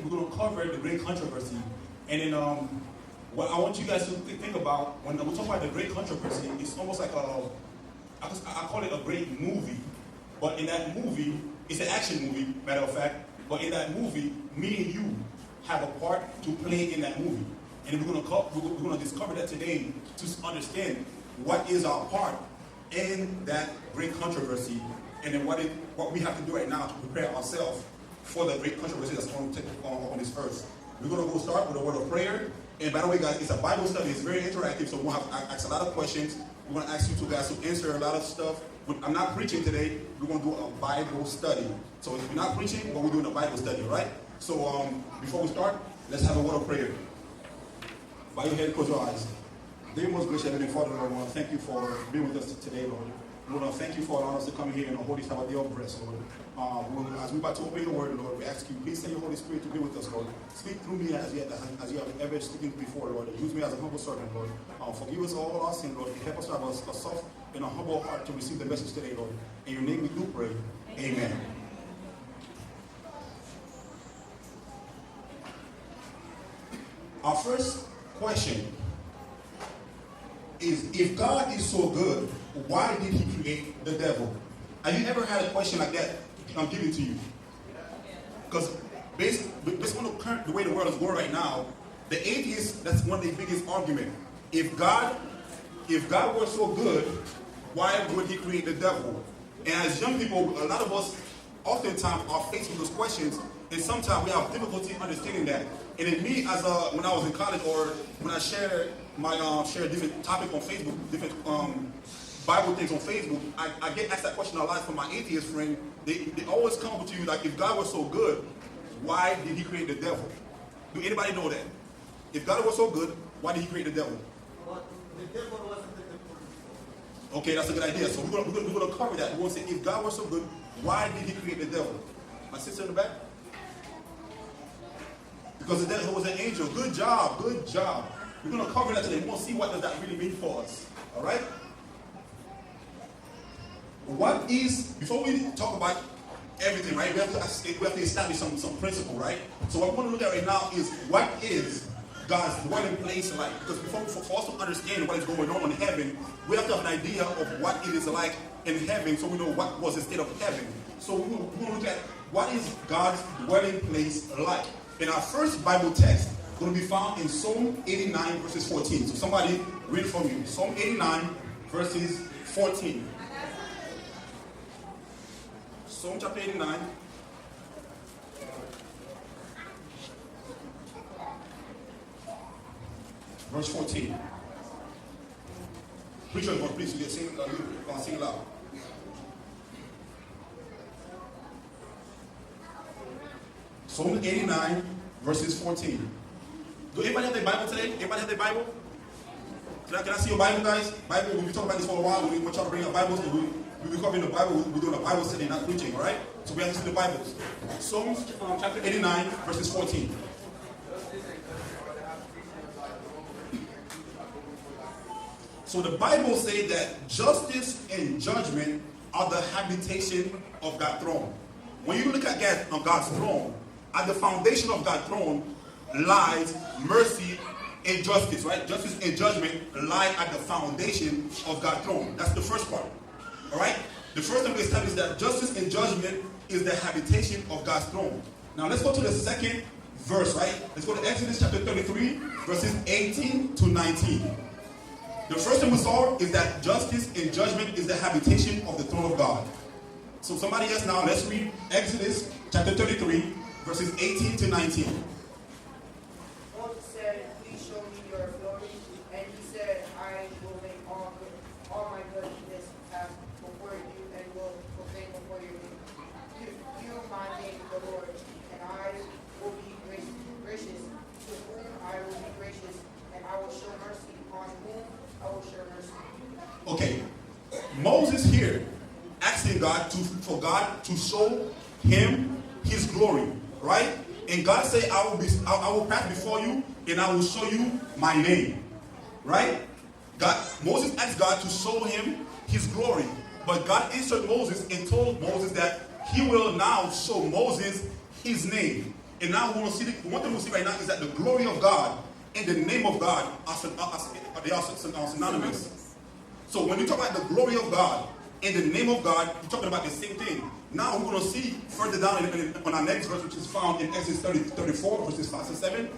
we're going to cover the great controversy. And then what I want you guys to think about when we talk about the great controversy, it's almost like I call it a great movie. But in that movie, it's an action movie, matter of fact. But in that movie, me and you have a part to play in that movie. And we're going to discover that today to understand what is our part in that great controversy, and then what we have to do right now to prepare ourselves for the great controversy that's going to take on this earth. We're going to go start with a word of prayer. And by the way, guys, it's a Bible study. It's very interactive, so we'll have to ask a lot of questions. We're going to ask you two guys to answer a lot of stuff. I'm not preaching today. We're going to do a Bible study. So if we're not preaching, but we're doing a Bible study, right? So before we start, let's have a word of prayer. Bow your head, close your eyes. Dear most gracious Heavenly Father, Lord, I want to thank you for being with us today, Lord. Lord, I thank you for allowing us to come here and hold this time of day of rest, Lord. As we're about to open your word, Lord, we ask you, please send your Holy Spirit to be with us, Lord. Speak through me as you have ever spoken before, Lord. Use me as a humble servant, Lord. Forgive us all our sins, Lord. Help us to have a soft and a humble heart to receive the message today, Lord. In your name we do pray. Amen. Our first question is, if God is so good, why did he create the devil? Have you ever had a question like that given to you? Because based on the way the world is going right now, the atheists, that's one of the biggest arguments. If God were so good, why would he create the devil? And as young people, a lot of us oftentimes are faced with those questions, and sometimes we have difficulty understanding that. And in me, when I was in college, or when I share different topics on Facebook, different Bible things on Facebook, I get asked that question a lot from my atheist friend. They always come up to you like, if God was so good, why did he create the devil? Do anybody know that? If God was so good, why did he create the devil? Well, the devil wasn't the devil. Okay, that's a good idea. So we're going to cover that. We're going to say, if God was so good, why did he create the devil? My sister in the back? Because the devil was an angel. Good job, good job. We're going to cover that today. We're going to see what does that really mean for us. All right? Before we talk about everything, right, we have to establish some principle, right? So what we're going to look at right now is, what is God's dwelling place like? Because for us to understand what is going on in heaven, we have to have an idea of what it is like in heaven, so we know what was the state of heaven. So we're going to look at, what is God's dwelling place like? And our first Bible text is going to be found in Psalm 89, verses 14. So somebody read from you. Psalm 89, verses 14. Psalm chapter 89. Verse 14. Preacher, please, you sing loud. Psalm 89, verses 14. Do anybody have their Bible today? Anybody have their Bible? Can I see your Bible, guys? Bible, we've been talking about this for a while. We're trying to bring our Bibles. We'll be covering the Bible. We're doing a Bible study, not preaching, all right? So we have to see the Bibles. Psalm chapter 89, verses 14. So the Bible says that justice and judgment are the habitation of God's throne. When you look at God's throne, at the foundation of God's throne lies mercy and justice, right? Justice and judgment lie at the foundation of God's throne. That's the first part. All right? The first thing we establish is that justice and judgment is the habitation of God's throne. Now let's go to the second verse, right? Let's go to Exodus chapter 33, verses 18 to 19. The first thing we saw is that justice and judgment is the habitation of the throne of God. So somebody else now, let's read Exodus chapter 33, verses 18 to 19. Moses said, "Please show me your glory." And he said, "I will make all my goodness pass before you, and will proclaim before your name. You, my name, the Lord, and I will be gracious. To whom I will be gracious, and I will show mercy. On whom I will show mercy." Okay, Moses here asking God for God to show him his glory, right? And God said, I will pass before you, and I will show you my name, right? Moses asked God to show him his glory, but God answered Moses and told Moses that he will now show Moses his name. And now we want to see, one thing we'll see right now is that the glory of God and the name of God are synonymous. So when you talk about the glory of God and the name of God, you're talking about the same thing. Now we're going to see further down on our next verse, which is found in Exodus 34, verses 5 and 7.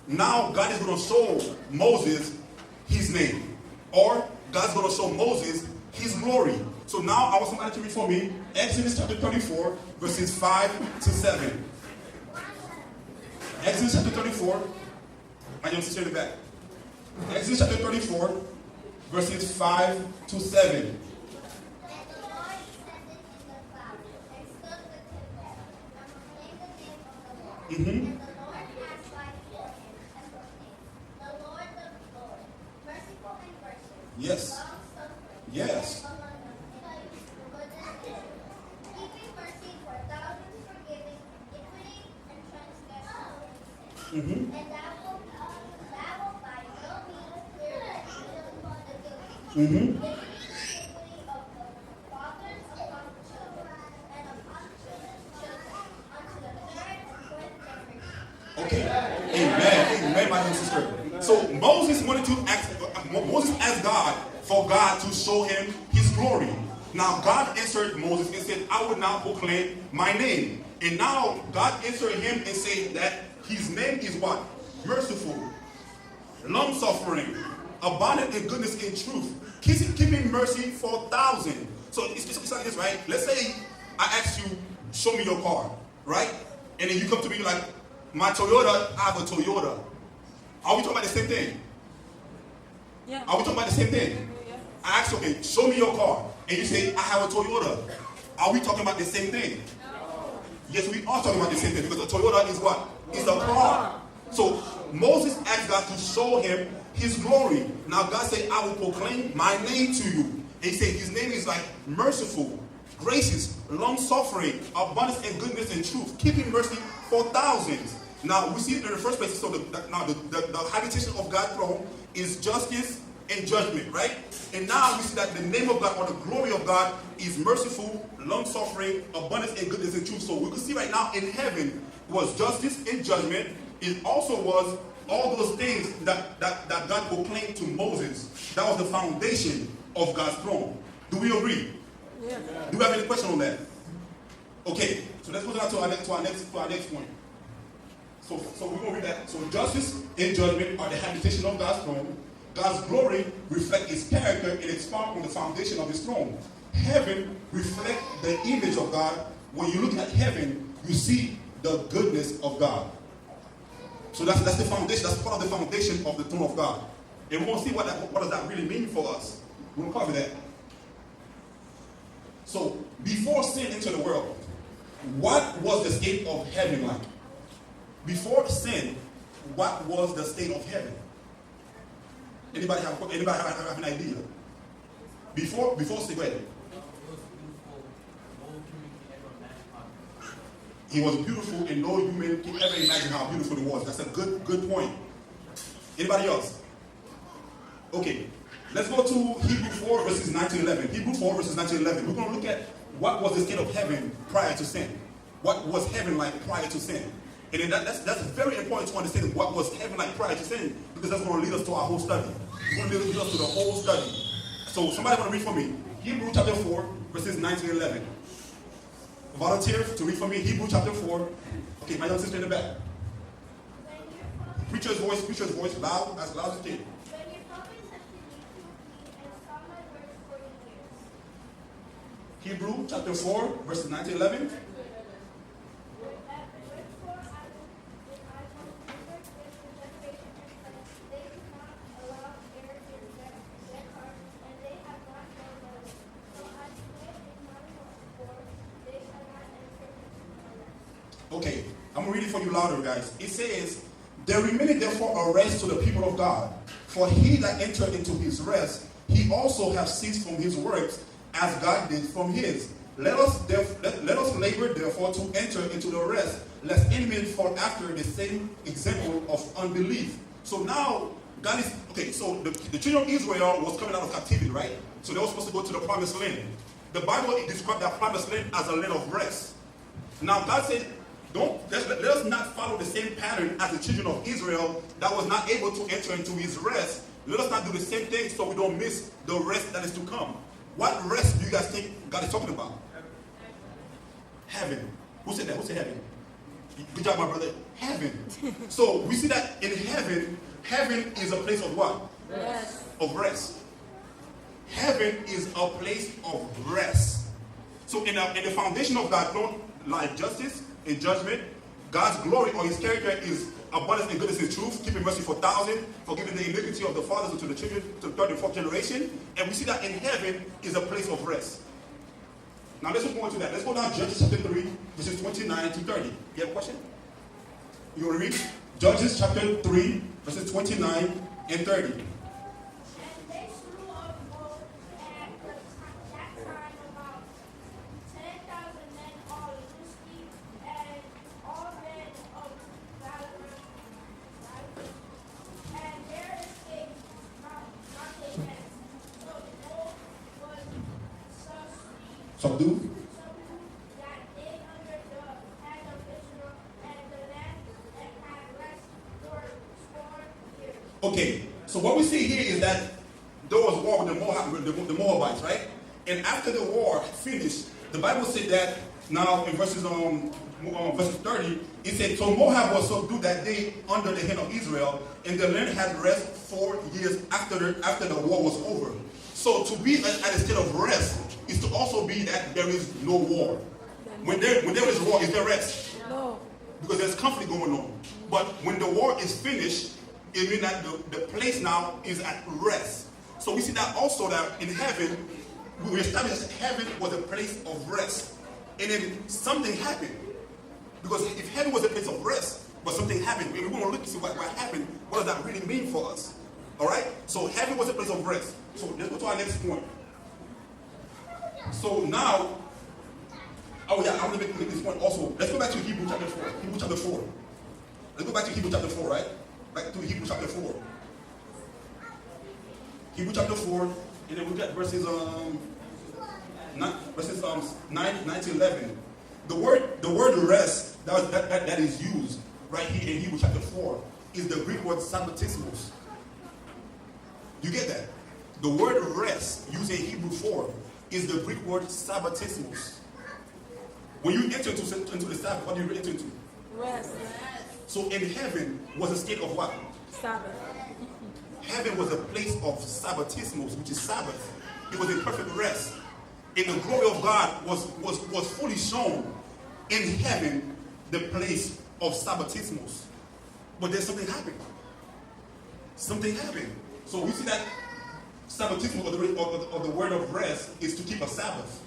Now God is going to show Moses his name. Or God's going to show Moses his glory. So now I want somebody to read for me Exodus chapter 34, verses 5 to 7. Exodus chapter 34. My young sister in the back. Exodus chapter 34, verses 5 to 7. Mm-hmm. Yes. Yes. Mm-hmm. Mm-hmm. Okay. Amen. Amen, my dear sister. So Moses asked God for God to show him his glory. Now God answered Moses and said, I will now proclaim my name. And now God answered him and said that his name is what? Merciful, long-suffering, abundant in goodness and truth, keeping mercy for thousands. So it's like this, right? Let's say I ask you, show me your car, right? And then you come to me like, my Toyota, I have a Toyota. Are we talking about the same thing? Yeah. Are we talking about the same thing? Yeah. I ask you, okay, show me your car. And you say, I have a Toyota. Are we talking about the same thing? No. Yes, we are talking about the same thing because a Toyota is what? It's a car. So Moses asked God to show him his glory. Now God said, I will proclaim my name to you. And he said his name is like merciful, gracious, long-suffering, abundance in goodness and truth, keeping mercy for thousands. Now we see it in the first place. So the habitation of God's throne is justice and judgment, right? And now we see that the name of God or the glory of God is merciful, long-suffering, abundance in goodness and truth. So we can see right now in heaven was justice and judgment. It also was all those things that God proclaimed to Moses. That was the foundation of God's throne. Do we agree? Yeah. Do we have any question on that? Okay, so let's go down to our next point. So we're going to read that. So justice and judgment are the habitation of God's throne. God's glory reflects his character and expound on the foundation of his throne. Heaven reflects the image of God. When you look at heaven, you see the goodness of God. So that's the foundation. That's part of the foundation of the throne of God. And we're going to see what does that really mean for us. We're going to cover that. So before sin entered the world, what was the state of heaven like? Before sin, what was the state of heaven? Anybody have an idea? Before sin, go ahead. He was beautiful and no human can ever imagine how beautiful he was. That's a good point. Anybody else? Okay. Let's go to Hebrew 4 verses 9 to 11. Hebrew 4 verses 9 to 11. We're going to look at what was the state of heaven prior to sin. What was heaven like prior to sin? And then that's very important to understand what was heaven like prior to sin, because that's going to lead us to our whole study. It's going to lead us to the whole study. So somebody want to read for me. Hebrew chapter 4 verses 9 to 11. Volunteer to read for me Hebrew chapter 4. Okay, my young sister in the back. Preacher's voice, loud as you can. Hebrew chapter 4 verses 9 to 11. Okay, I'm going to read it for you louder, guys. It says, there remaineth therefore a rest to the people of God. For he that entered into his rest, he also hath ceased from his works, as God did from his. Let us labor therefore to enter into the rest, lest any man fall after the same example of unbelief. So now, God is, okay, so the children of Israel was coming out of captivity, right? So they were supposed to go to the promised land. The Bible described that promised land as a land of rest. Now God said, let us not follow pattern as the children of Israel that was not able to enter into his rest. Let us not do the same thing so we don't miss the rest that is to come. What rest do you guys think God is talking about? Heaven. Who said that? Who said heaven? Good job, my brother. Heaven. So we see that in heaven, heaven is a place of what? Rest. Of rest. Heaven is a place of rest. So in the foundation of God's throne lies justice and judgment. God's glory or his character is abundance in goodness and truth, keeping mercy for thousands, forgiving the iniquity of the fathers to the children, to the third and fourth generation. And we see that in heaven is a place of rest. Now let's go into that. Let's go down Judges chapter 3, verses 29 to 30. You have a question? You want to read? Judges chapter 3, verses 29 and 30. And they slew of both at that time about 10,000 men, all loosely, and all men of valor. And there escaped not a man. So the whole was Subdue. that they under the hand of Israel, and the land that had rest for 4 years. Okay, so what we see here is that there was war with the Moabites, right? And after the war finished, the Bible said that now in verses 30, it said, so Moab was subdued that day under the hand of Israel, and the land had rest 4 years after the war was over. So to be at a state of rest is to also be that there is no war. When there is war, is there rest? No. Because there's conflict going on. But when the war is finished, it means that the place now is at rest. So we see that also that in heaven, we established that heaven was a place of rest. And then something happened. Because if heaven was a place of rest, but something happened, we want to look and see what happened. What does that really mean for us? All right? So heaven was a place of rest. So let's go to our next point. So now, oh yeah, I want to make this point also. Let's go back to Hebrews chapter 4. Hebrews chapter 4. Let's go back to Hebrews chapter 4, right? Back to Hebrews chapter 4. Hebrews chapter 4, and then we got verses 9 to 11. The word rest that is used right here in Hebrews chapter 4 is the Greek word sabbatismos. You get that? The word rest used in Hebrew 4 is the Greek word sabbatismos. When you enter into the Sabbath, what do you enter into? Rest. So in heaven was a state of what? Sabbath. Heaven was a place of sabbatismos, which is Sabbath. It was a perfect rest. And the glory of God was fully shown in heaven, the place of sabbatismos. But then something happened. Something happened. So we see that sabbatismos, or the word of rest, is to keep a Sabbath,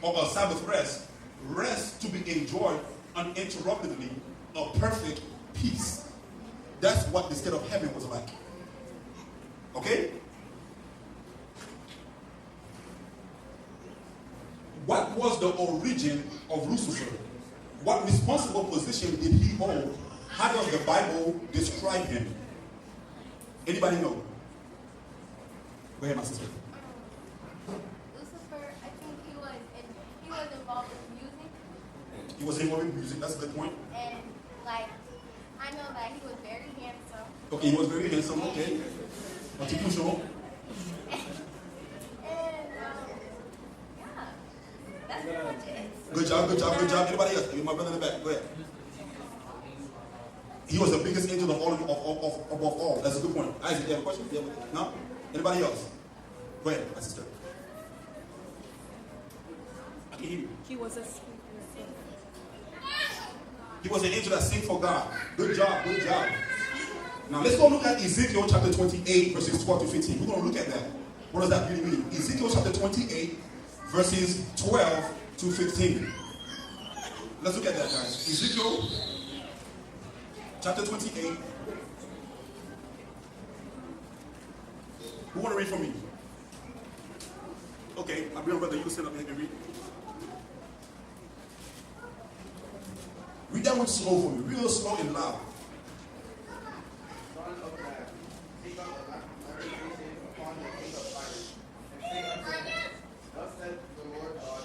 or a Sabbath rest. Rest to be enjoyed uninterruptedly, a perfect peace. That's what the state of heaven was like. Okay? What was the origin of Lucifer? What responsible position did he hold? How does the Bible describe him? Anybody know? Go ahead, my sister. Lucifer, I think he was involved with music, He was involved in music, that's a good point. and like I know that he was very handsome. Okay, he was very handsome, okay. Artificial. And yeah, that's pretty much it. Good job, good job, good job. Anybody else? My brother in the back, go ahead. He was the biggest angel of above all. That's a good point. Isaac, you have a question? No? Anybody else? Go ahead, my sister. I can hear you. He was a He was an angel that sang for God. Good job, good job. Now let's go look at Ezekiel chapter 28, verses 12 to 15. We're going to look at that. What does that really mean? Ezekiel chapter 28, verses 12 to 15. Let's look at that, guys. Ezekiel chapter 28. Who want to read for me? Okay, my real brother, you can stand up here and read. Read that one slow for me, real slow and loud. Son of man, take up a lamentation upon the king of fire, and say unto him, thus said the Lord God,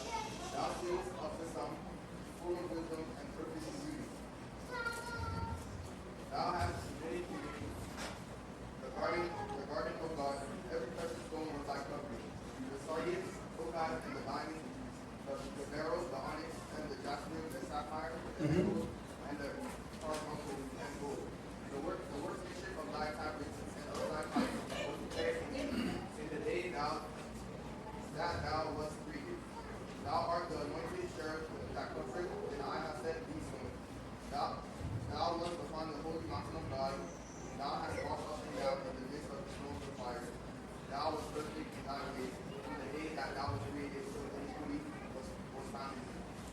thou seest of the sum, full of wisdom and perfect in beauty.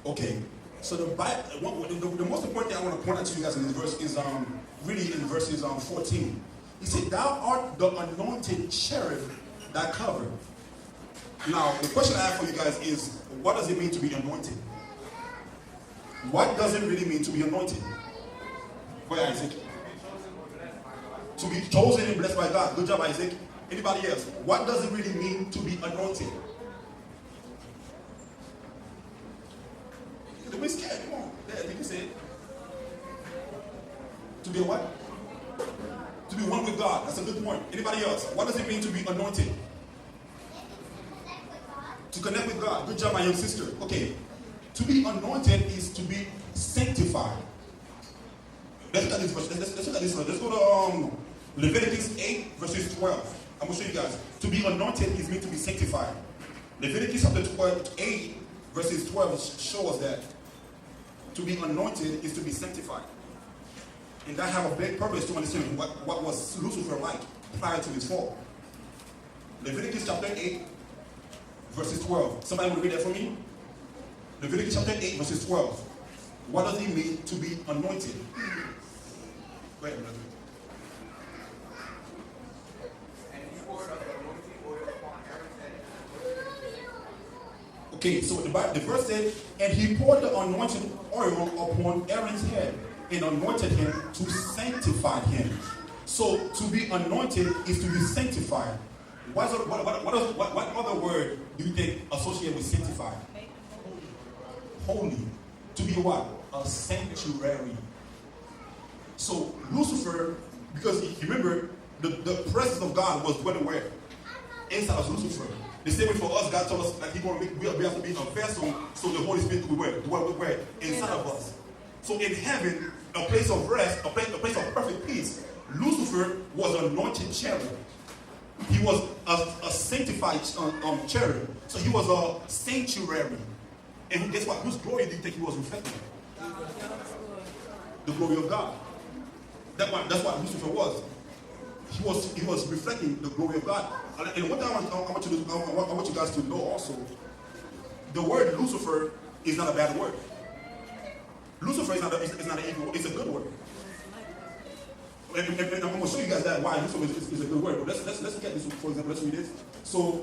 Okay, so the Bible, the most important thing I want to point out to you guys in this verse is really in verses 14. He said, "Thou art the anointed cherub that covered." Now, the question I have for you guys is, what does it mean to be anointed? What does it really mean to be anointed? Go ahead, Isaac. To be chosen and blessed by God. Good job, Isaac. Anybody else? What does it really mean to be anointed? Don't be scared. Come on. Yeah, you can say it. To be what? To be one with God. That's a good point. Anybody else? What does it mean to be anointed? To connect with God. Good job, my young sister. Okay. To be anointed is to be sanctified. Let's look at this verse. Let's look at this verse. Let's go to Leviticus 8, verses 12. I'm going to show you guys. To be anointed is meant to be sanctified. Leviticus chapter 8, verses 12 show us that to be anointed is to be sanctified. And that have a big purpose to understand what was Lucifer like prior to his fall. Leviticus chapter 8, verses 12. Somebody want to read that for me? Leviticus chapter 8, verses 12. What does it mean to be anointed? Go ahead, brother. And he poured of the anointing oil upon Aaron's head. Okay, so the verse said, "And he poured the anointing oil upon Aaron's head and anointed him to sanctify him." So to be anointed is to be sanctified. What other word do you think associated with sanctified? Holy. To be what? A sanctuary. So Lucifer, because you remember, the presence of God was dwelling where? Inside of Lucifer. The same way for us, God told us that He going to make, we have to be a vessel, so the Holy Spirit will dwell where? Inside of us. So in heaven, a place of rest, a place of perfect peace, Lucifer was an anointed cherub. He was a sanctified cherub. So he was a sanctuary. And guess what? Whose glory do you think he was reflecting? The glory of God. That's what Lucifer was. He was reflecting the glory of God. And one thing I want you guys to know also, the word Lucifer is not a bad word. Lucifer is not an evil word. It's a good word. And I'm going to show you guys that why Lucifer is a good word. But let's look at this, for example. Let's read this. So,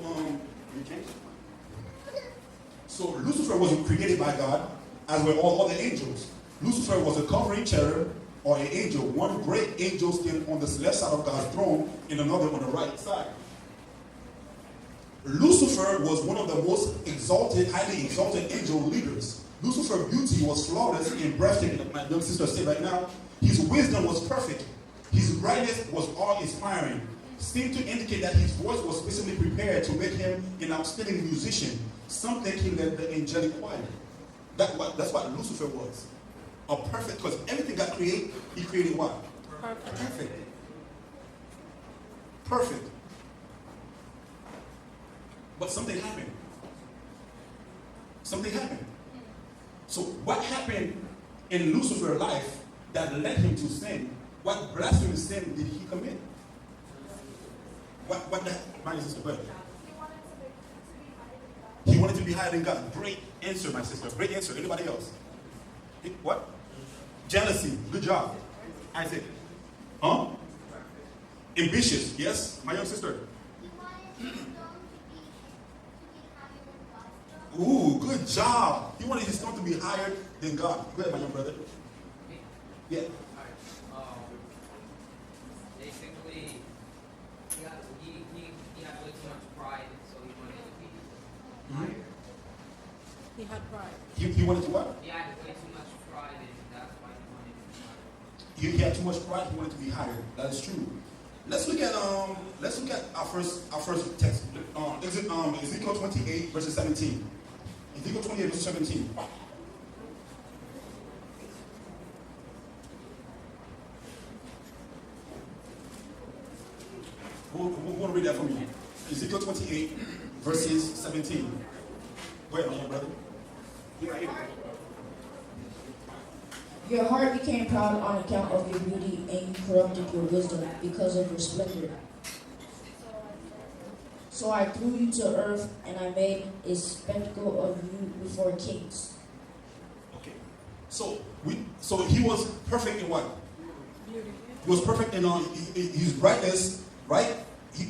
So Lucifer was created by God, as were all other angels. Lucifer was a covering cherub or an angel. One great angel stood on the left side of God's throne and another on the right side. Lucifer was one of the most highly exalted angel leaders. Lucifer's beauty was flawless and breathtaking, like my young sister said right now. His wisdom was perfect. His brightness was awe-inspiring. Seemed to indicate that his voice was specially prepared to make him an outstanding musician. Some think he led the angelic choir. That's what Lucifer was. A perfect, because everything God created, he created what? Perfect. Perfect. But something happened. Something happened. So what happened in Lucifer's life that led him to sin? What blasphemous sin did he commit? What the my sister, brother? He wanted to be higher than God. Great answer, my sister. Great answer. Anybody else? What? Jealousy. Good job. Isaac. Huh? Ambitious. Yes, my young sister. Ooh, good job. He wanted his throne to be higher than God. Go ahead, my young brother. Yeah. Basically, he had way too much pride, so he wanted to be higher. He had pride. He wanted to what? He had way too much pride, and that's why he wanted to be higher. He had too much pride. He wanted to be higher. That is true. Let's look at our first text. Ezekiel 28 verses 17. Ezekiel 28 verses 17. Who want to read that for me? Ezekiel 28 verses 17. Go ahead, my young brother. Your heart became proud on account of your beauty, and you corrupted your wisdom because of your splendor. So I threw you to earth, and I made a spectacle of you before kings. So he was perfect in what? He was perfect in his brightness, right? He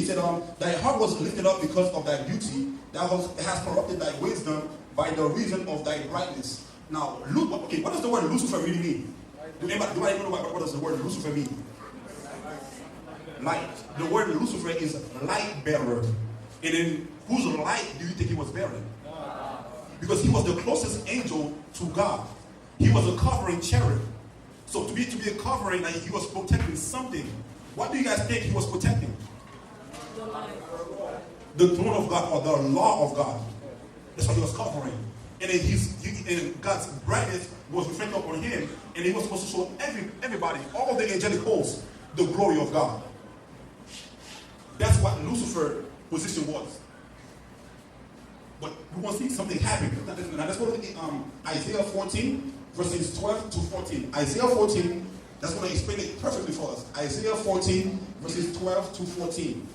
said thy heart was lifted up because of thy beauty, that has corrupted thy wisdom by the reason of thy brightness. Now, what does the word Lucifer really mean? Do anybody know what does the word Lucifer mean? Light. The word Lucifer is light bearer. And in whose light do you think he was bearing? Because he was the closest angel to God. He was a covering cherub. So to be a covering, like he was protecting something. What do you guys think he was protecting? The throne of God or the law of God. That's what he was covering. And then and God's brightness was reflected upon him, and he was supposed to show everybody, all the angelic hosts, the glory of God. That's what Lucifer's position was. But we want to see something happen. Now let's go to Isaiah 14, verses 12 to 14. Isaiah 14, that's going to explain it perfectly for us. Isaiah 14, verses 12 to 14.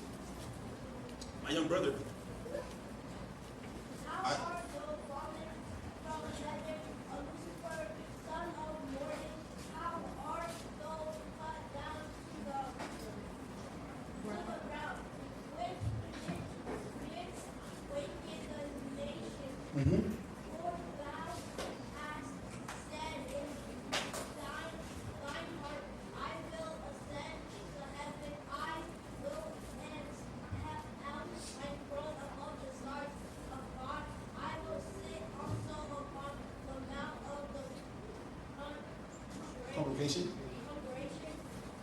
My young brother. Mm-hmm. Congregation.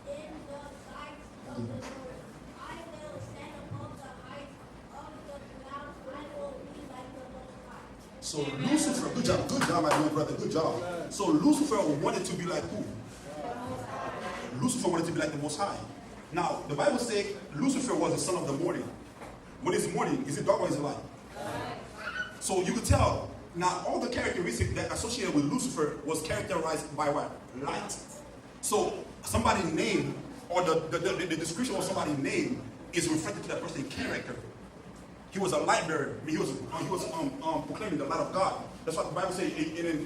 In the sight of the Lord. I will stand upon the heights of the clouds. I will be like the Most High. So Lucifer, good job, my little brother, good job. So Lucifer wanted to be like who? Lucifer wanted to be like the Most High. Now, the Bible says Lucifer was the son of the morning. When it's morning, is it dark or is it light? So you could tell. Now, all the characteristics that associated with Lucifer was characterized by what? Light. So somebody's name or the description of somebody's name is reflected to that person's character. He was a light bearer. I mean, he was proclaiming the light of God. That's what the Bible says.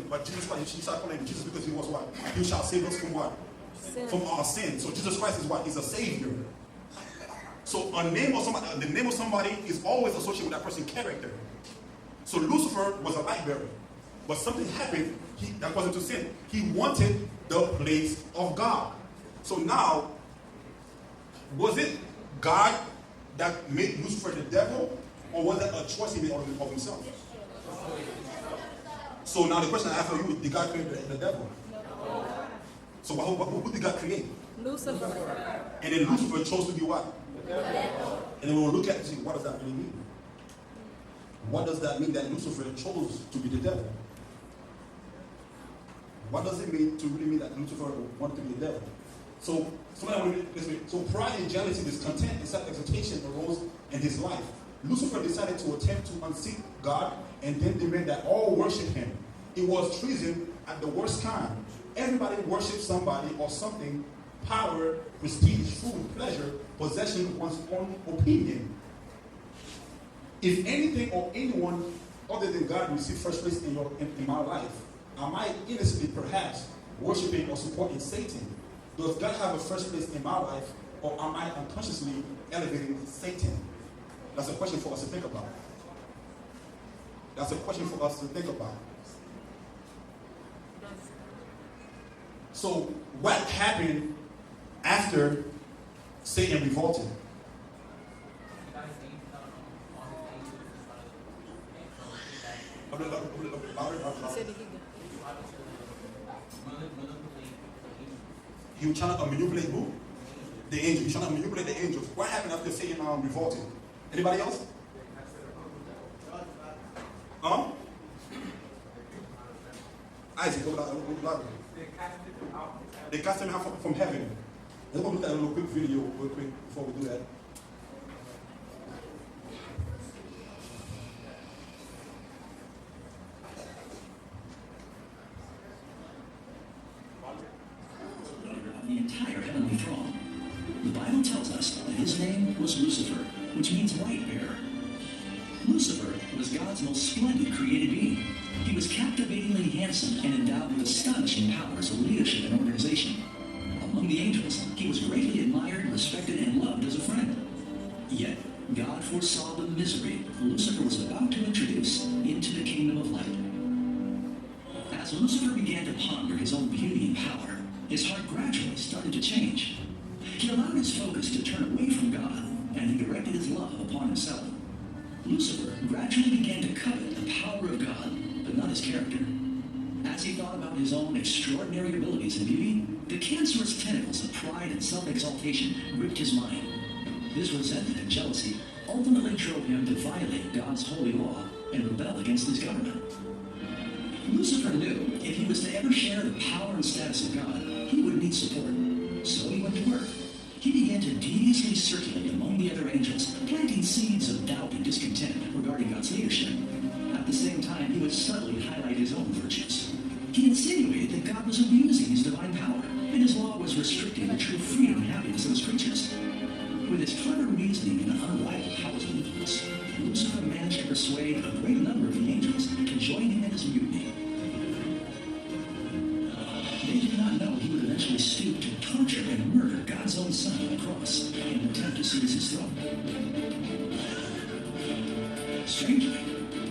But Jesus Christ, he started calling him Jesus because he was what? He shall save us from what? Sin. From our sin. So Jesus Christ is what? He's a savior. So the name of somebody is always associated with that person's character. So Lucifer was a light bearer. But something happened that caused him to sin. He wanted the place of God. So now, was it God that made Lucifer the devil? Or was that a choice he made of himself? So now the question I have for you is, did God create the devil? So who did God create? Lucifer. And then Lucifer chose to be what? And then we'll look at it and see, what does that really mean? What does that mean that Lucifer chose to be the devil? What does it mean to really mean that Lucifer wanted to be the devil? So pride and jealousy, discontent, and self-exaltation arose in his life. Lucifer decided to attempt to unseat God and then demand that all worship him. It was treason at the worst kind. Everybody worshipped somebody or something: power, prestige, food, pleasure, possession, one's own opinion. If anything or anyone other than God received first place in my life, am I innocently perhaps worshiping or supporting Satan? Does God have a first place in my life, or am I unconsciously elevating Satan? That's a question for us to think about. That's a question for us to think about. So what happened after Satan revolted? He was trying to manipulate who? The angel. He was trying to manipulate the angels. What happened after Satan revolted? Anybody else? Isaac, go louder. They cast him out from heaven. Let's go look at a little quick video real quick before we do that. The entire heavenly throne. The Bible tells us that his name was Lucifer, which means light bearer. Lucifer was God's most splendid created being. He was captivatingly handsome and endowed with astonishing powers of leadership and organization. Among the angels, he was greatly admired, respected, and loved as a friend. Yet, God foresaw the misery Lucifer was about to introduce into the kingdom of light. As Lucifer began to ponder his own beauty and power, his heart gradually started to change. He allowed his focus to turn away from God, and he directed his love upon himself. Lucifer gradually began to covet the power of God, but not his character. As he thought about his own extraordinary abilities and beauty, the cancerous tentacles of pride and self-exaltation gripped his mind. This resentment and jealousy ultimately drove him to violate God's holy law and rebel against his government. Lucifer knew if he was to ever share the power and status of God, he would need support. So he went to work. He began to deviously circulate among the other angels, planting seeds of doubt and discontent regarding God's leadership. At the same time, he would subtly highlight his own virtues. He insinuated that God was abusing his divine power, and his law was restricting the true freedom and happiness of his creatures. With his clever reasoning and unrivaled powers of influence, Lucifer managed to persuade a great number of the angels to join him in his mutiny. They did not know he would eventually stoop to torture and murder God's own Son on the cross in an attempt to seize his throne. Strangely,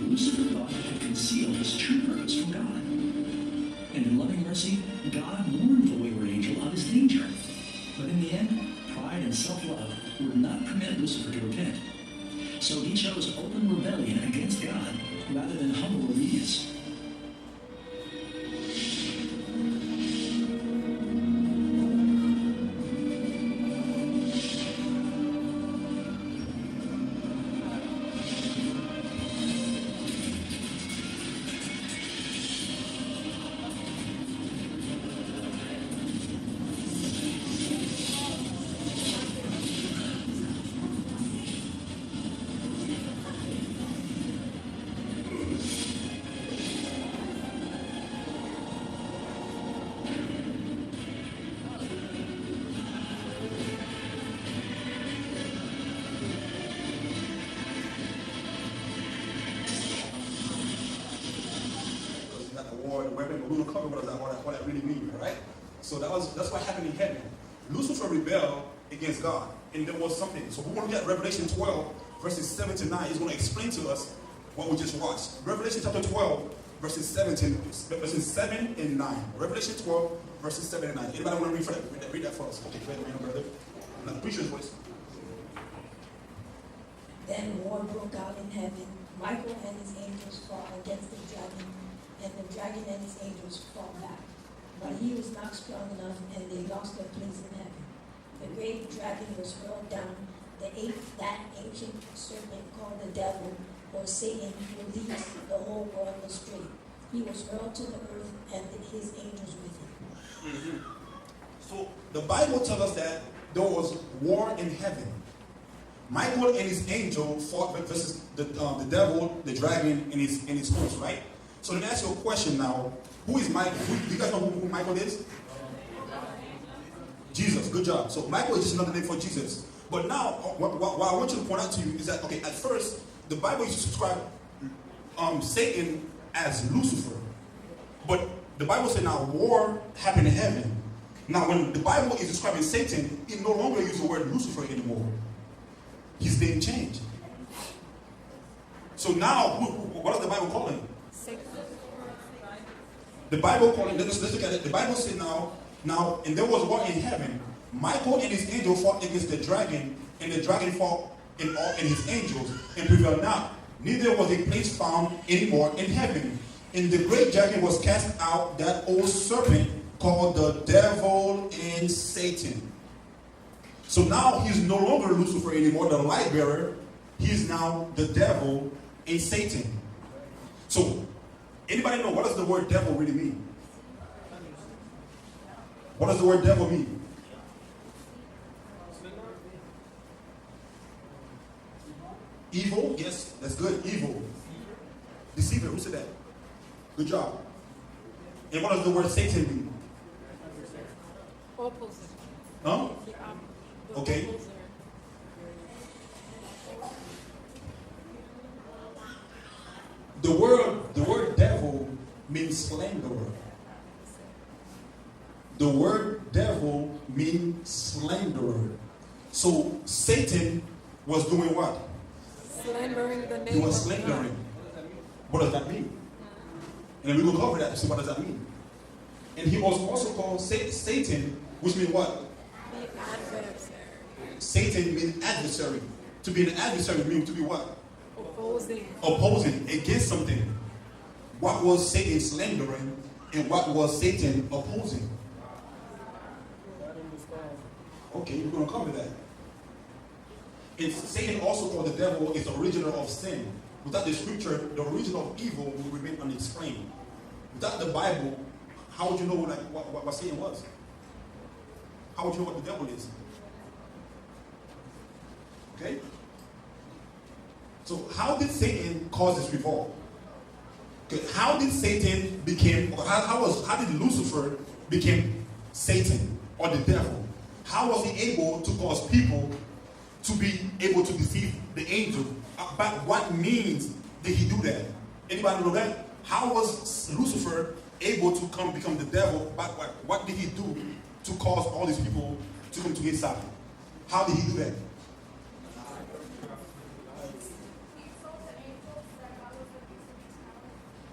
Lucifer thought he could conceal his true purpose from God. And in loving mercy, God warned the wayward angel of his danger. But in the end, pride and self-love would not permit Lucifer to repent. So he chose open rebellion against God rather than humble obedience. What I really mean, right? So that's what happened in heaven. Lucifer rebelled against God, and there was something. So we're going to get Revelation 12, verses 7 to 9. He's going to explain to us what we just watched. Revelation chapter 12, verses 7 and 9. Revelation 12, verses 7 and 9. Anybody want to read that for us? Okay, brother. Now, preacher's voice. Then war broke out in heaven. Michael and his angels fought against the dragon, and the dragon and his angels fought back. But he was not strong enough, and they lost their place in heaven. The great dragon was hurled down, that ancient serpent called the devil, or Satan, who leads the whole world astray. He was hurled to the earth, and his angels with him. Mm-hmm. So the Bible tells us that there was war in heaven. Michael and his angel fought versus the devil, the dragon, and his host, right? So let me ask you a question now. Who is Michael? Do you guys know who Michael is? Jesus. Good job. So Michael is just another name for Jesus. But now, what I want you to point out to you is that, okay, at first, the Bible used to describe Satan as Lucifer. But the Bible said now war happened in heaven. Now, when the Bible is describing Satan, it no longer uses the word Lucifer anymore. His name changed. So now, what does the Bible call him? The Bible called him, let's look at it. The Bible said now, and there was war in heaven. Michael and his angel fought against the dragon, and the dragon fought in his angels, and prevailed not. Neither was a place found anymore in heaven. And the great dragon was cast out, that old serpent called the devil and Satan. So now he's no longer Lucifer anymore, the light bearer. He's now the devil and Satan. So, anybody know what does the word devil really mean? What does the word devil mean? Evil, yes, that's good. Evil. Deceiver, who said that? Good job. And what does the word Satan mean? Opposite. Huh? The Okay. opposite. The word devil means slanderer. The word devil means slanderer. So Satan was doing what? Slandering the name He was of God. slandering. What does that mean? And we will cover that to see what does that mean. And he was also called Satan, which means what? The adversary. Satan means adversary. To be an adversary means to be what? Opposing. Opposing against something. What was Satan slandering and what was Satan opposing? Okay, we're going to cover that. And Satan also called the devil is the originator of sin. Without the scripture, the origin of evil will remain unexplained. Without the Bible, how would you know what Satan was? How would you know what the devil is? Okay? So how did Satan cause this revolt? Okay, how did Satan become, how did Lucifer become Satan or the devil? How was he able to cause people to be able to deceive the angel? By what means did he do that? Anybody know that? How was Lucifer able to become the devil? By what did he do to cause all these people to come to his side? How did he do that?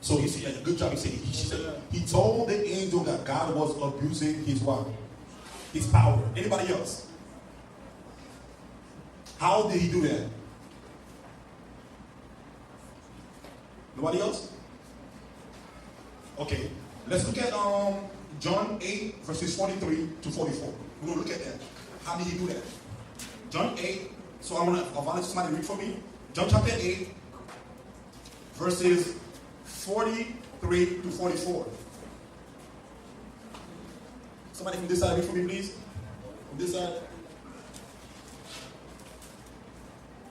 So you see, good job. He told the angel that God was abusing his what? His power. Anybody else? How did he do that? Nobody else? Okay. Let's look at John 8, verses 43 to 44. We're going to look at that. How did he do that? John 8. So I want to volunteer somebody read for me. John chapter 8, verses 43 to 44. Somebody from this side read for me, please. From this side.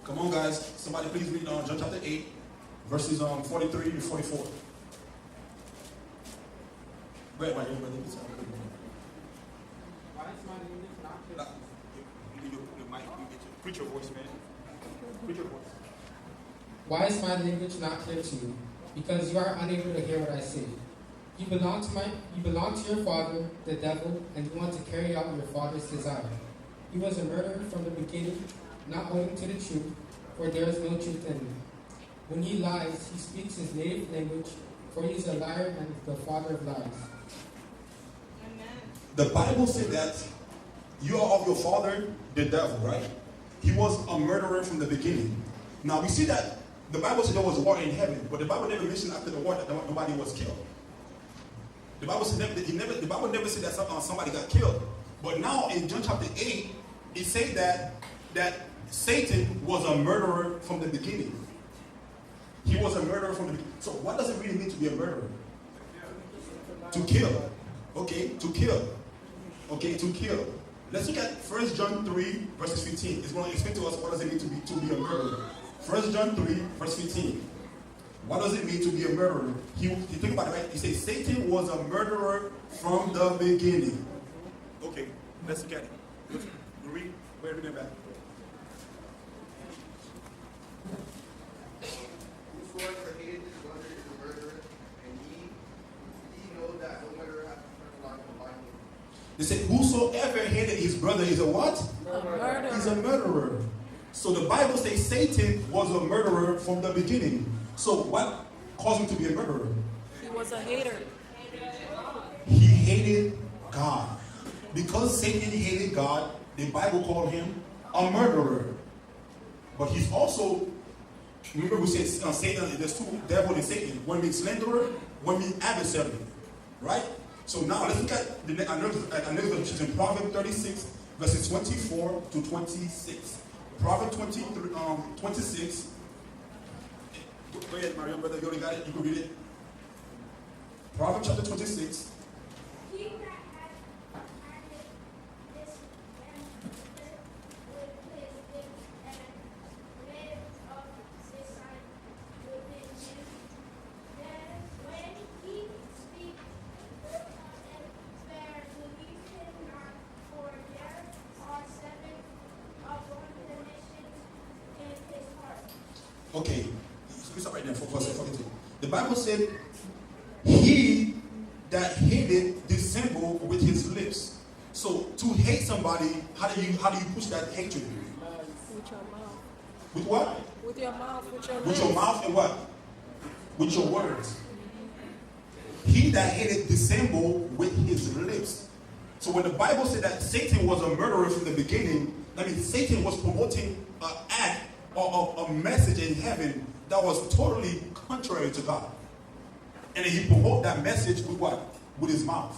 Come on, guys. Somebody please read John chapter 8, verses 43 to 44. Right here, brother. Why is my English not clear? Preach your voice, man. Preach your voice. Why is my language not clear to you? Because you are unable to hear what I say. You belong to your father, the devil, and you want to carry out your father's desire. He was a murderer from the beginning, not holding to the truth, for there is no truth in him. When he lies, he speaks his native language, for he is a liar and the father of lies. The Bible said that you are of your father, the devil, right? He was a murderer from the beginning. Now we see that the Bible said there was war in heaven, but the Bible never mentioned after the war that nobody was killed. The Bible said the Bible never said that somebody got killed. But now in John chapter 8, it said that Satan was a murderer from the beginning. He was a murderer from the beginning. So what does it really mean to be a murderer? To kill. Okay, to kill. Okay, to kill. Let's look at 1 John 3, verses 15. It's going to explain to us what does it mean to be a murderer. 1 John 3, verse 15. What does it mean to be a murderer? You think about it, right? He says Satan was a murderer from the beginning. Okay, let's look at it. Read. Where read it back. Whosoever hated his brother is a murderer, and ye know that no murderer hath eternal life abiding in him. They said, whosoever hated his brother is a what? A murderer. He's a murderer. So the Bible says Satan was a murderer from the beginning. So what caused him to be a murderer? He was a hater. He hated God. Because Satan hated God, the Bible called him a murderer. But he's also, remember we said Satan, there's two, devil and Satan. One means slanderer, one means adversary. Right? So now let's look at another which is in Proverbs 36, verses 24 to 26. Proverbs 26. Go ahead, Mario, brother. You already got it. You can read it. Proverbs chapter 26. He that hath handed this and with his lips and made of his sight within him, then when he speaks and spare, believe him not, for there are seven abominations in his heart. Okay. Stop right there for a second. The Bible said, he hate somebody, how do you push that hatred? With your mouth. With what? With your mouth, with your With your lips. mouth and what? With your words. He that hated dissemble with his lips. So when the Bible said that Satan was a murderer from the beginning, that means Satan was promoting an act or a message in heaven that was totally contrary to God. And then he promoted that message with what? With his mouth.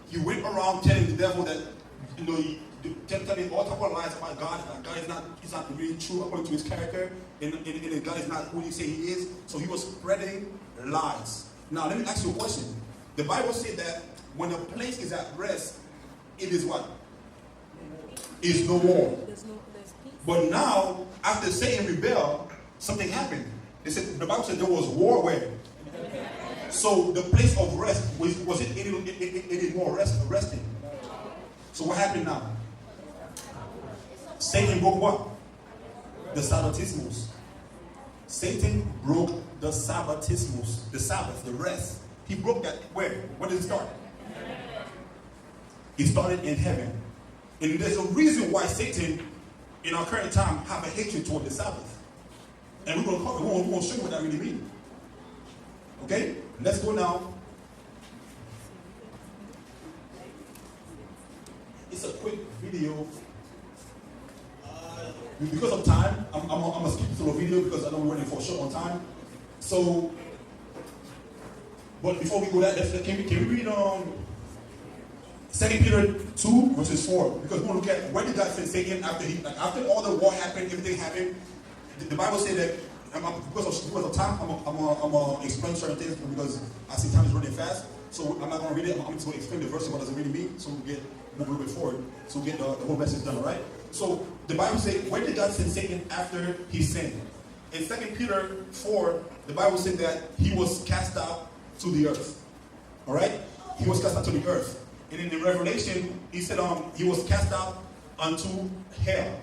He went around telling the devil that, telling all type of lies about God. That God he's not really true according to his character, and God is not who he say he is. So he was spreading lies. Now let me ask you a question. The Bible said that when a place is at rest, it is what? Is no war. There's peace. But now, after Satan rebelled, something happened. The Bible said there was war where? So the place of rest, was it any more resting? So what happened now? Satan broke what? The Sabbatismus. Satan broke the Sabbatismus, the Sabbath, the rest. He broke that where? Where did it start? It started in heaven. And there's a reason why Satan, in our current time, have a hatred toward the Sabbath. And we're going to show you what that really means. Okay? Let's go now. It's a quick video. Because of time, I'm going to skip through the video because I know we're running for short on time. So, but before we go that, can we read 2 Peter 2 verses 4? Because we want to look at where did God send Satan after all the war happened, everything happened. The Bible said that because of time, I'm gonna explain certain things because I see time is running fast. So I'm not gonna read it. I'm going to explain the verse and what does it really mean, so we move a little bit forward, so we get the whole message done. All right. So the Bible says, where did God send Satan after he sinned? In 2 Peter 4, the Bible said that he was cast out to the earth. All right. He was cast out to the earth. And in the Revelation, he said he was cast out unto hell.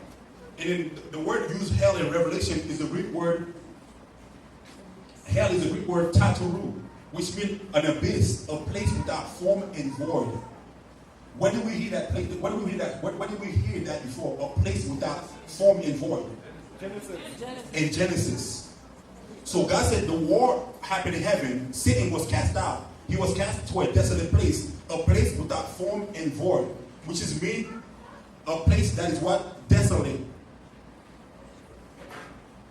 And in the word used hell in Revelation is the Greek word, hell is the Greek word tataru, which means an abyss, a place without form and void. When did we hear that place? When did we hear that before? A place without form and void. In Genesis. So God said the war happened in heaven. Satan was cast out. He was cast to a desolate place, a place without form and void, which is mean a place that is what? Desolate.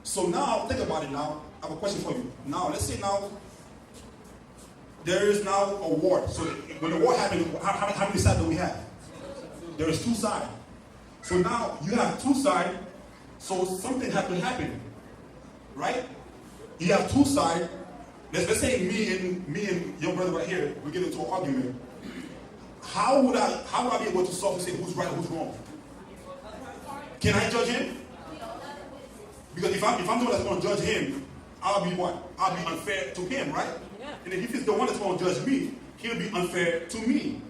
So now, think about it now. I have a question for you. Now, let's say now, there is now a war. So when the war happened, how many sides do we have? There is two sides. So now, you have two sides, so something has to happen. Right? You have two sides. Let's say me and your brother right here, we get into an argument. How would I be able to solve and say who's right, who's wrong? Can I judge him? Because if I'm the one that's going to judge him, I'll be what? I'll be unfair to him, right? Yeah. And if he's the one that's going to judge me, he'll be unfair to me.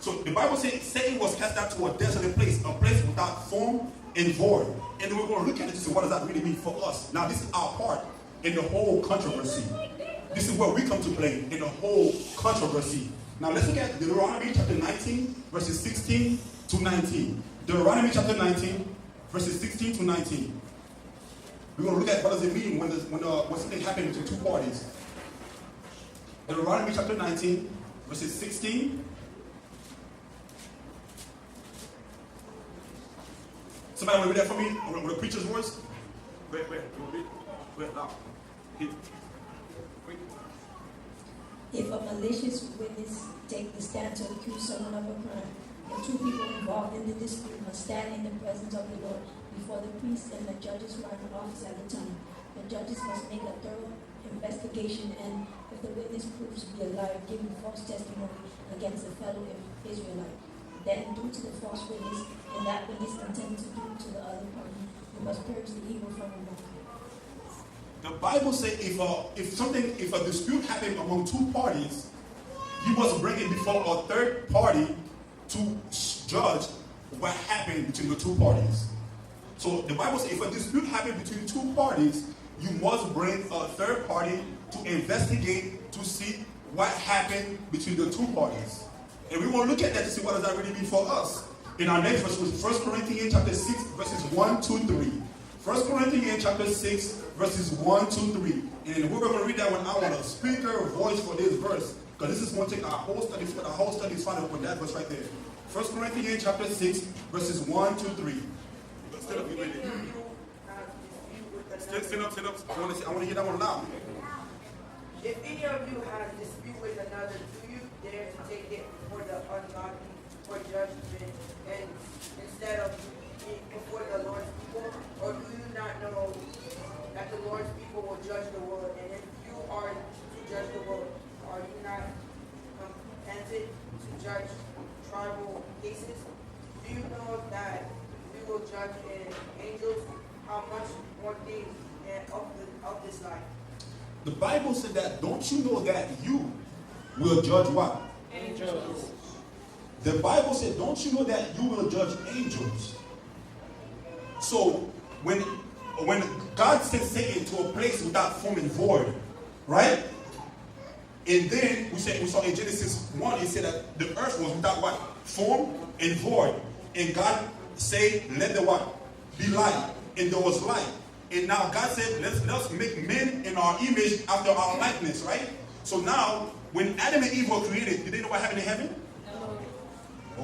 So the Bible says Satan was cast out to a desolate place, a place without form and void. And then we're going to look at it to see what does that really mean for us. Now this is our part in the whole controversy. This is where we come to play in the whole controversy. Now let's look at Deuteronomy chapter 19, verses 16 to 19. Deuteronomy chapter 19, verses 16 to 19. We're going to look at what does it mean when something happens between two parties. Deuteronomy chapter 19, verses 16. Somebody want to read that for me with a preacher's voice? Wait, now. If a malicious witness take the stand to accuse someone of a crime, the two people involved in the dispute must stand in the presence of the Lord before the priests and the judges who are in office at the time. The judges must make a thorough investigation, and if the witness proves to be a liar, giving false testimony against a fellow Israelite, then due to the false witness and that witness intends to do to the other party, you must purge the evil from among you. The Bible says if a dispute happened among two parties, you must bring it before a third party to judge what happened between the two parties. So the Bible says if a dispute happened between two parties, you must bring a third party to investigate to see what happened between the two parties. And we want to look at that to see what does that really mean for us. in our next verse was 1 Corinthians chapter 6, verses 1, 2, 3. 1 Corinthians chapter 6, verses 1, 2, 3. And we're going to read that one. I want a speaker voice for this verse, because this is going to take our whole study. Our whole study is found with that verse right there. 1 Corinthians chapter 6, verses 1, 2, 3. Stand up, you ready? Stand up. I want to hear that one loud. If any of you has a dispute with another, do you dare to take it before the ungodly for judgment, and instead of before the Lord's people? Or do you not know that the Lord's people will judge the world? And if you are to judge the world, are you not contented to judge tribal cases? Do you know that we will judge in angels? How much more things of this life? The Bible said that, don't you know that you will judge what? Angels. The Bible said, don't you know that you will judge angels? So, when God sent Satan to a place without form and void, right? And then we saw in Genesis 1, it said that the earth was without what? Form and void. And God said, let the what? Be light. And there was light. And now God said, let's make men in our image after our likeness, right? So now, when Adam and Eve were created, did they know what happened in heaven? No.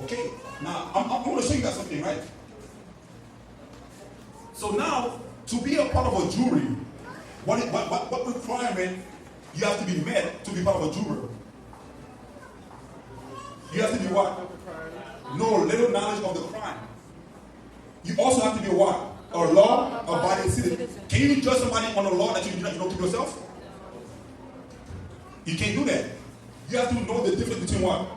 Okay. Now, I'm going to show you guys something, right? So now, to be a part of a jury, what requirement you have to be met to be part of a juror? You have to be what? No little knowledge of the crime. You also have to be what? A law-abiding citizen. Can you judge somebody on a law that you don't keep yourself? You can't do that. You have to know the difference between what?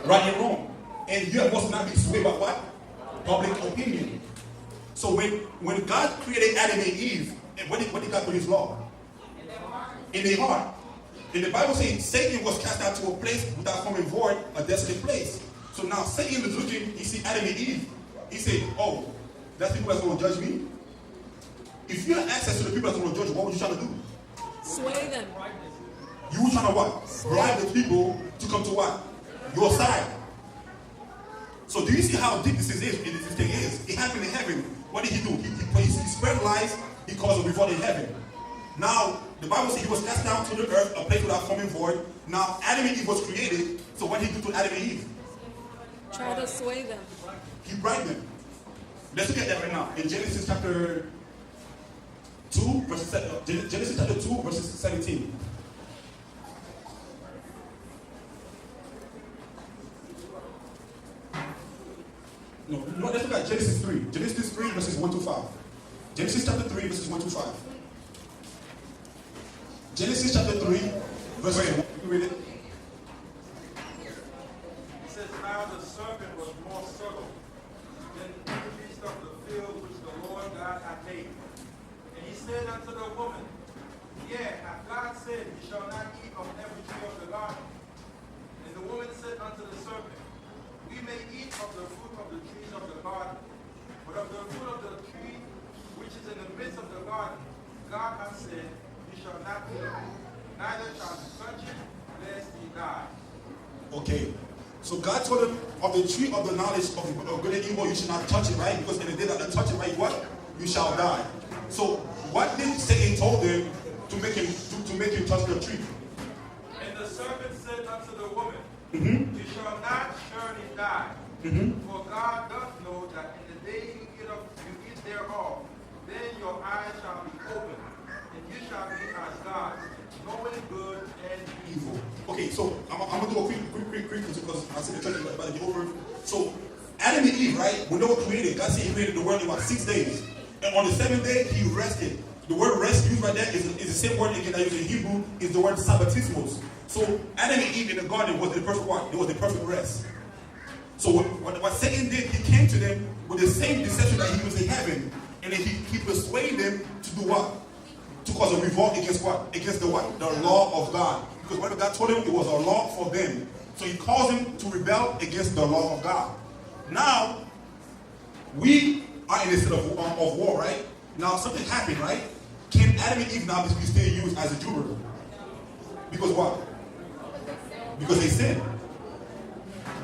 Right and wrong. And you must not be swayed by what? Public opinion. So when God created Adam and Eve, what did God put his law? In their heart. And the Bible says Satan was cast out to a place without form and void, a desolate place. So now Satan is looking, he see Adam and Eve. He said, oh, that's people that's going to judge me? If you have access to the people that's going to judge you, what were you trying to do? Sway them. You were trying to what? Bribe the people to come to what? Your side. So do you see how deep this thing is? It happened in heaven. What did he do? He spread lies. He caused a revolt in heaven. Now, the Bible says he was cast down to the earth, a place without form and void. Now, Adam and Eve was created. So what did he do to Adam and Eve? Try to sway them. He bribed them. Let's look at that right now. In Genesis chapter 2, Genesis chapter 2, verses 17. No, let's look at Genesis 3. Genesis 3, verses 1 to 5. Genesis chapter 3, verses 1 to 5. Genesis chapter 3, verses 1. You can read it. It says, now the serpent was more subtle than every beast of the field which the Lord God had made. And he said unto the woman, yea, hath God said, ye shall not eat of every tree of the garden? And the woman said unto the serpent, we may eat of the fruit of the trees of the garden, but of the fruit of the tree which is in the midst of the garden, God hath said, ye shall not eat of it, neither shall you touch it, lest ye die. Okay. So God told him of the tree of the knowledge of good and evil, you should not touch it, right? Because in the day that you touch it, right, what? You shall die. So what did Satan told him to make him touch the tree? And the serpent said unto the woman, you shall not surely die. For God doth know that in the day you eat thereof, then your eyes shall be opened, and you shall be as gods, knowing good and evil. Okay, so I'm going to do a quick because I see the church is about to be over. So Adam and Eve, right, when they were created, God said he created the world in about 6 days. And on the 7th day, he rested. The word rest used right there is the same word again that used in Hebrew, is the word sabbatismos. So Adam and Eve in the garden was the perfect one. It was the perfect rest. So what Satan did, he came to them with the same deception that he was in heaven. And then he persuaded them to do what? To cause a revolt against what? Against the what? The law of God. Because whatever God told him, it was a law for them. So he caused them to rebel against the law of God. Now, we are in a state of war, right? Now, something happened, right? Can Adam and Eve now be still used as a juror? Because what? Because they sinned.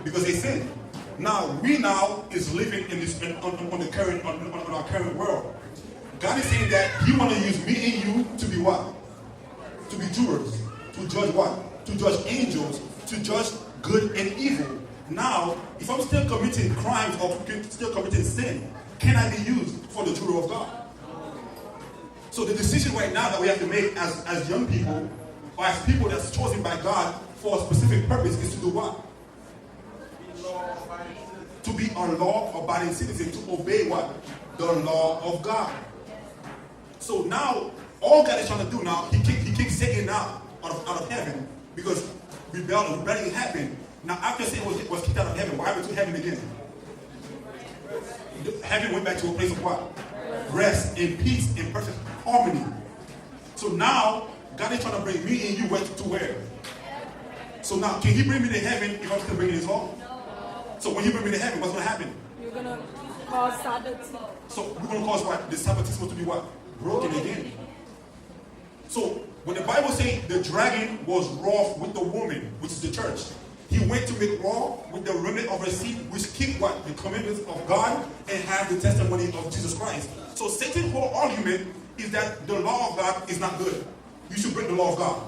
Because they sinned. Now, we now is living in this on the current on our current world. God is saying that He want to use me and you to be what? To be jurors, to judge what? To judge angels, to judge good and evil. Now, if I'm still committing crimes or still committing sin, can I be used for the juror of God? So the decision right now that we have to make as young people, or as people that's chosen by God for a specific purpose, is to do what? To be a law-abiding citizen, to obey what? The law of God. So now, all God is trying to do now, He kicked Satan out of heaven because rebellion happened. Now, after Satan was kicked out of heaven, what happened to heaven again? Heaven went back to a place of what? Rest and peace and perfect harmony. So now, God is trying to bring me and you to where? So now, can He bring me to heaven if I'm still bringing His law? So when He bring me to heaven, what's going to happen? You're going to cause Sabbath. So we're going to cause what? The Sabbatism to be what? Broken again. So when the Bible says the dragon was wroth with the woman, which is the church, he went to make war with the remnant of her seed, which keep what? The commandments of God and have the testimony of Jesus Christ. So Satan's whole argument is that the law of God is not good. You should break the law of God.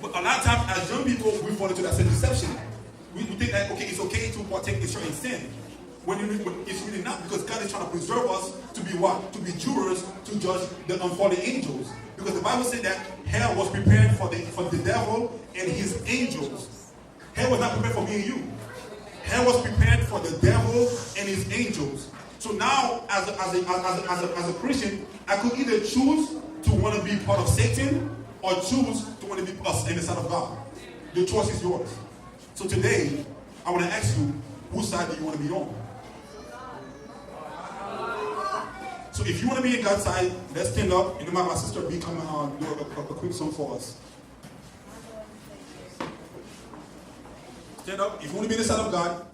But a lot of times as young people, we fall into that same deception. We think that, okay, it's okay to partake in certain sin. When it's really not, because God is trying to preserve us to be what? To be jurors, to judge the unfallen angels. Because the Bible said that hell was prepared for the devil and his angels. Hell was not prepared for me and you. Hell was prepared for the devil and his angels. So now, as a Christian, I could either choose to want to be part of Satan or choose to want to be us in the side of God. The choice is yours. So today, I want to ask you, whose side do you want to be on? So if you want to be in God's side, let's stand up. And my sister B come and do a quick song for us. Stand up. If you want to be in the side of God,